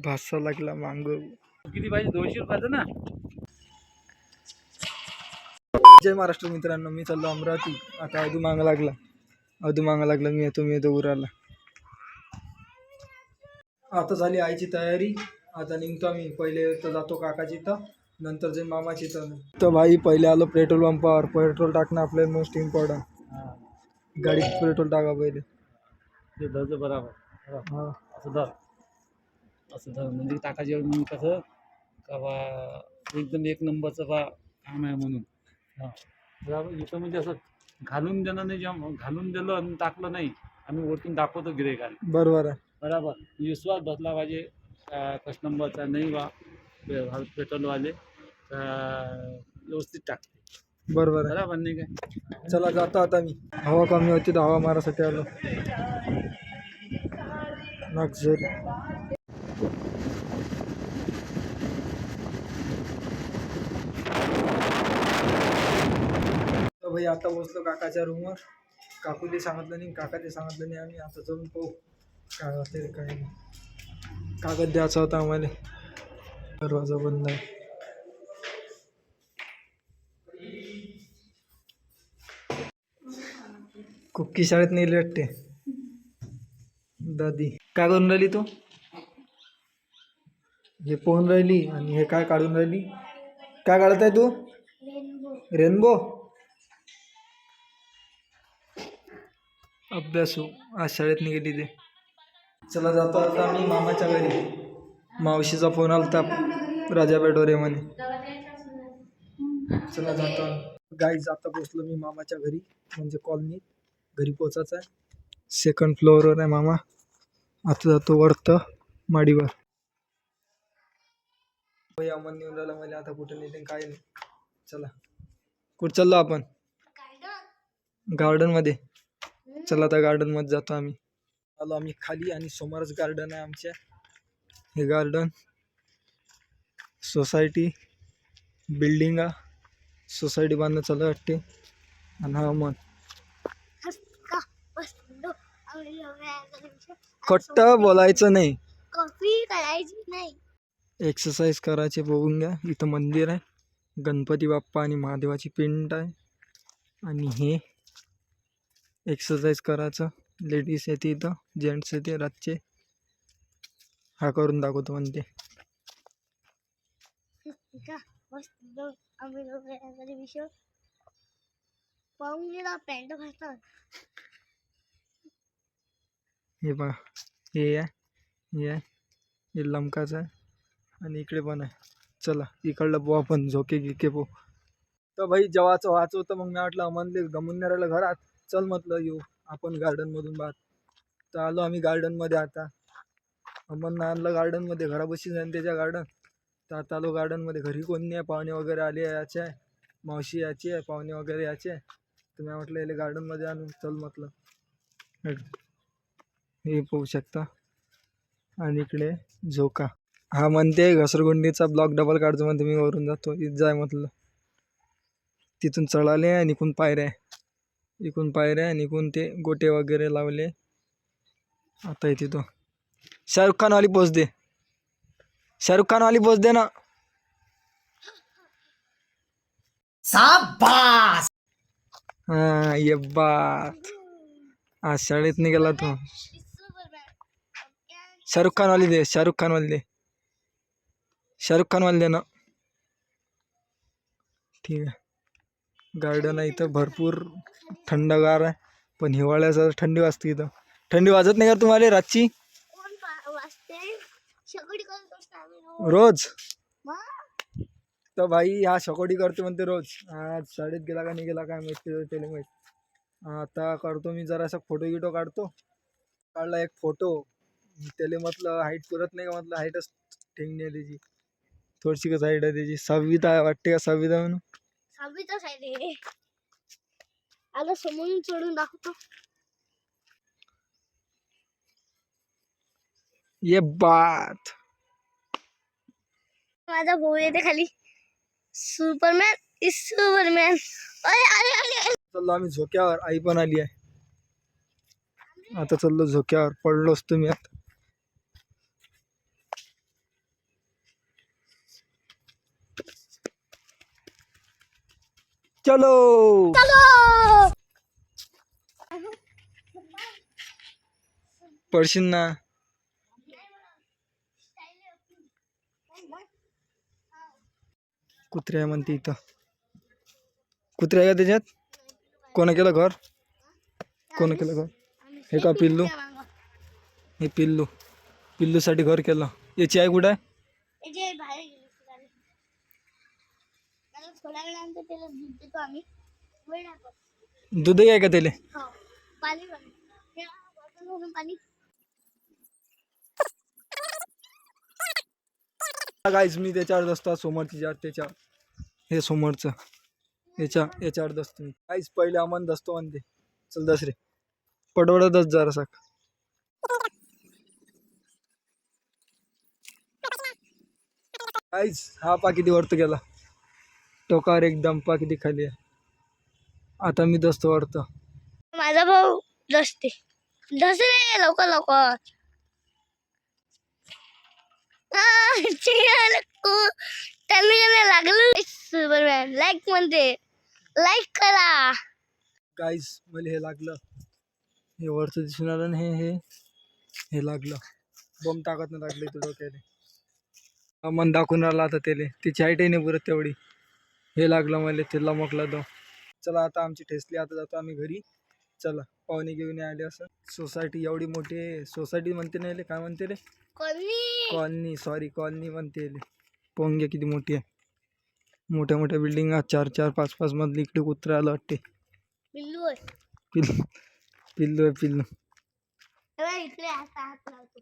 भासा लागला मांग. किती पाहिजे? 200 रुपयाचं ना. जय महाराष्ट्र मित्रांनो, मी चाललो अमरावती. आता अधू मागा लागला मी येतो उराला. आता झाली आईची तयारी. आता निघतो आम्ही. पहिले तर जातो काकाची इथं, नंतर जे मामाची इथं. तर भाई पहिले आलो पेट्रोल पंपावर. पेट्रोल टाकणं आपल्याला मोस्ट इम्पॉर्टंट. गाडीत पेट्रोल टाका पहिले. ते धरचं बरोबर. हां असं धर म्हणजे टाकायच्या वेळी मग कसं का बा एकदम एक नंबरचं बा काम आहे म्हणून. हां बरोबर. इथं म्हणजे असं घालून देणं नाही, जेव्हा घालून दिलं आणि टाकलं नाही, आम्ही वरतून दाखवतो गिऱ्हाईकाला. बरोबर आहे. बरोबर. विश्वास बसला पाहिजे कस्टमरचा. नाही बा पेट्रोलवाले व्यवस्थित टाकते. बरोबर आहे. बरोबर नाही काय? चला जातो आता मी. हवा कमी होती तर हवा मारासाठी आलो. लक्झरी. भाई आता बसलो काकाच्या रूमवर. काकूले सांगितलं नाही, काकाने सांगितलं नाही. आम्ही आता जाऊन पाहू काय होते काय नाही. कागद द्यायचा होता आम्हाला. दरवाजा बंद आहे. कुक्की शाळेत नेली वाटते. दादी काय करून राहिली तू? हे पोहून राहिली आणि हे काय काढून राहिली? काय काढत आहे तू? रेनबो. अभ्यासू आज शाळेत नाही गेली ते. चला जातो आता आम्ही मामाच्या घरी. मावशीचा फोन आलता राजापेठवर ये म्हणे. चला जातो गाईज. आता पोचलो मी मामाच्या घरी, म्हणजे कॉलनीत. घरी पोचायचं आहे. सेकंड फ्लोअरवर आहे मामा. आता जातो वरतं माडीवर. अमन नेऊन राहिला मला. आता कुठे नेते काय नाही. चला कुठं चाललो आपण? गार्डन मध्ये. चला आता गार्डन मध्ये जातो आम्ही. आलो आम्ही खाली आणि समोरच गार्डन आहे आमच्या. हे गार्डन सोसायटी बिल्डिंग सोसायटी बांधणं चालू वाटते. आणि हा मग खोट्ट बोलायचं नाही, कॉफी करायची नाही, एक्सरसाइज करायचे. बघून घ्या इथं मंदिर आहे. गणपती बाप्पा आणि महादेवाची पिंड आहे. आणि हे एक्सरसाइज करायचं. लेडीज येते इथं, जेंट्स येते रातचे. हा करून दाखवतो म्हणते. पाहून गेला पॅन्ट घालतात. हे बघा, हे आहे हे लमकाच आहे. आणि इकडे पण आहे. चला इकडलं पो आपण झोके गिके पो. तर भाई जेव्हाचं व्हायचं होतं, मग मी म्हटलं अमनले गमून नाही राहिलं घरात. चल म्हटलं येऊ आपण गार्डनमधून बाहेर. तर आलो आम्ही गार्डनमध्ये. आता अमननं आणलं गार्डनमध्ये. घराबशीच आहे त्याच्या गार्डन. तर आता आलो गार्डनमध्ये. घरी कोणी नाही. पाहुणे वगैरे आले याचे आहे. मावशी याची आहे. पाहुणे वगैरे याचे आहे. तर मी म्हटलं याला गार्डनमध्ये आणून चल म्हटलं. हे पाहू शकता. आणि इकडे झोका. हा म्हणते घसरगुंडीचा ब्लॉक डबल काढतो म्हणते. मी वरून जातो. इथं जाय म्हटलं. तिथून चढाले आणि इकून पायऱ्या आणि इकून ते गोटे वगैरे लावले. आता इथे तो शाहरुख खान वाली पोच दे. शाहरुख खान वाली पोच दे ना. शाबास. हा ये बात. आज शाळेत निघाला तो. शाहरुख खान वाली दे. शाहरुख खान वाली दे ना. ठीक आहे. गार्डन आहे इथं भरपूर. थंडगार आहे. पण हिवाळ्याचा थंडी वाजते इथं. थंडी वाजत नाही का तुम्हाला रातची? रोज. तर भाई हा शकोडी करतो म्हणते रोज. आज शाळेत गेला का नाही गेला काय माहिती त्याला माहित. आता करतो मी जरासा फोटो गिटो काढतो. काढला एक फोटो. त्याला म्हटलं हाईट पुरत नाही का म्हटलं. हाईटच ठेंगणी आहे त्याची. थोडीशी कस हाईट आहे त्याची. 6वीत आहे वाटते का 6वीत आहे म्हणून. 6वीतच आहे रे. आता समोरून चढून दाखवतो. ये बात. माझा भाऊ येते खाली. Superman is Superman. अरे अरे अरे. चाललो आम्ही झोक्यावर. आई पण आली आहे. आता चाललो झोक्यावर. पडलो असतो मी आता. चलो पडशील ना. कुत्र्या म्हणते इथं. कुत्र्या का त्याच्यात? कोण केलं घर? कोण केलं घर? हे का पिल्लू? हे पिल्लू. पिल्लूसाठी घर केलं. याची आई कुठं आहे? थोड्या वेळानंतर त्याला दूध देतो आम्ही. दूध आहे का त्याला? पाणी पाणी. गाईज मी त्याच्यावर दसतो समोरची जार त्याच्या हे समोरचं याच्यावर दसतो मी. काहीच पहिले अमन दसतो म्हणते. चल दस रे पडवडतच जरासा. काहीच हा पा किती वरत गेला. टोकावर एकदम पा किती खाली आहे. आता मी दसतो वरत. माझा भाऊ दसते. दस रे लवकर लवकर. त्यांना लागलं सुपरमॅन. लाईक म्हणते. लाईक करा. काहीच मला हे लागलं. हे वरचं दिसून आलं ना. हे लागलं. बॉम्ब टाकत नाही लागले तुझं डोक्याने. मन दाखवून राहिला आता त्याला. तिची हाईटही नाही पुरत तेवढी. हे लागलं मला. ते लमकला तो. चला आता आमची ठेसली. आता जातो आम्ही घरी. चला पाहुणे घेऊन आले. असं सोसायटी एवढी मोठी आहे. सोसायटी म्हणते नाही काय म्हणते रे? कॉलनी. सॉरी कॉलनी म्हणते. पोंगे किती मोठी आहे. मोठ्या मोठ्या बिल्डिंग 4-4 5-5 मधली. इकडे कुत्रा आलं वाटते. पिल्लू आहे. पिल्लू आहे पिल्लू. इकडे हात लावतो.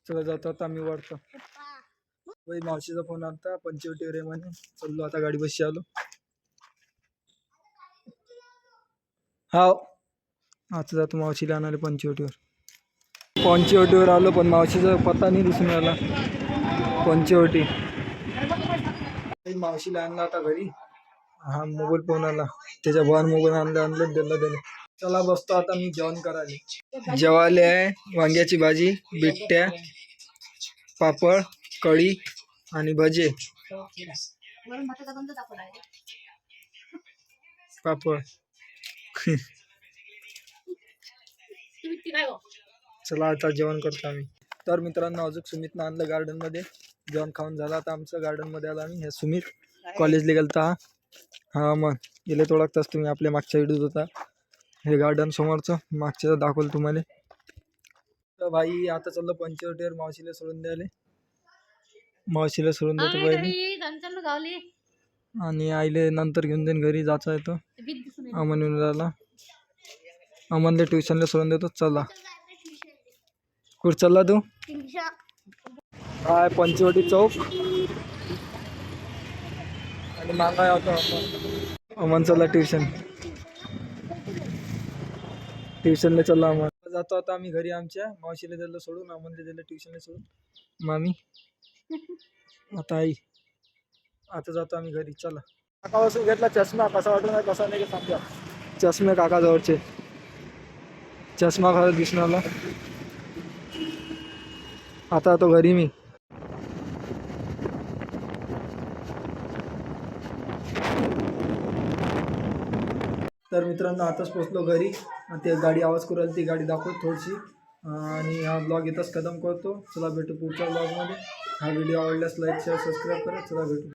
चला जातो आता आम्ही वरतो. बाई मावशीचा फोन आलता. पंचवटीवर आहे म्हणे. चाललो आता गाडी बशी आलो. हाव आता जातो मावशीला आणाले पंचवटीवर आलो. पण मावशीचा पत्ता नाही दिसून आला. पंचवटी मावशीला आणला आता घरी. हा मोबाईल फोन आला. त्याच्या भावान मोबाईल आणलं दिलं. चला बसतो आता मी जेवण करायला. जेवायला आहे वांग्याची भाजी, बिट्ट्या, पापड, कढी आणि भजे. पापड. चला आता जेवण करतो आम्ही. तर मित्रांनो अजून सुमितनं आणलं गार्डनमध्ये. जेवण खाऊन झालं आता आमचं. गार्डनमध्ये आलो आम्ही. हे सुमित कॉलेजला गेलता. हा मग गेले ओळखताच तुम्ही. आपल्या मागच्या व्हिडिओत होता. हे गार्डन समोरचं मागच्या दाखवलं तुम्हाला. तर भाई आता चाललं पंचवटीवर मावशीला सोडून द्यायला. मावशीला सोडून देतो पहिले. आणि आईले नंतर घेऊन देईन घरी. जायचं आहे तो अमन येऊन राहिला. अमनला ट्युशनला सोडून देतो. चला कुठं चालला तू? हाय पंचवटी चौक. आणि मागा होता अमन. चला ट्युशनला चालला अमन. जातो आता आम्ही घरी. आमच्या मावशीला दिलं सोडून. अमनला दिलं ट्युशनला सोडून. मामी आता आई. आता जातो आम्ही घरी. चला काकापासून घेतला चष्मा. कसा वाटून आहे कसा नाही सांगा. चष्मे काकाजवळचे. चष्मा खरं दिसून आला. आता तो घरी मी. तर मित्रांनो आताच पोचलो घरी. ते गाडी आवाज करू राहिली. ती गाडी दाखवतो थोडीशी. आणि हा ब्लॉग इथंच खतम करतो. चला भेटू पुढच्या ब्लॉगमध्ये. हा व्हिडिओ आवडल्यास लाईक शेअर सबस्क्राईब करा. चला भेटू.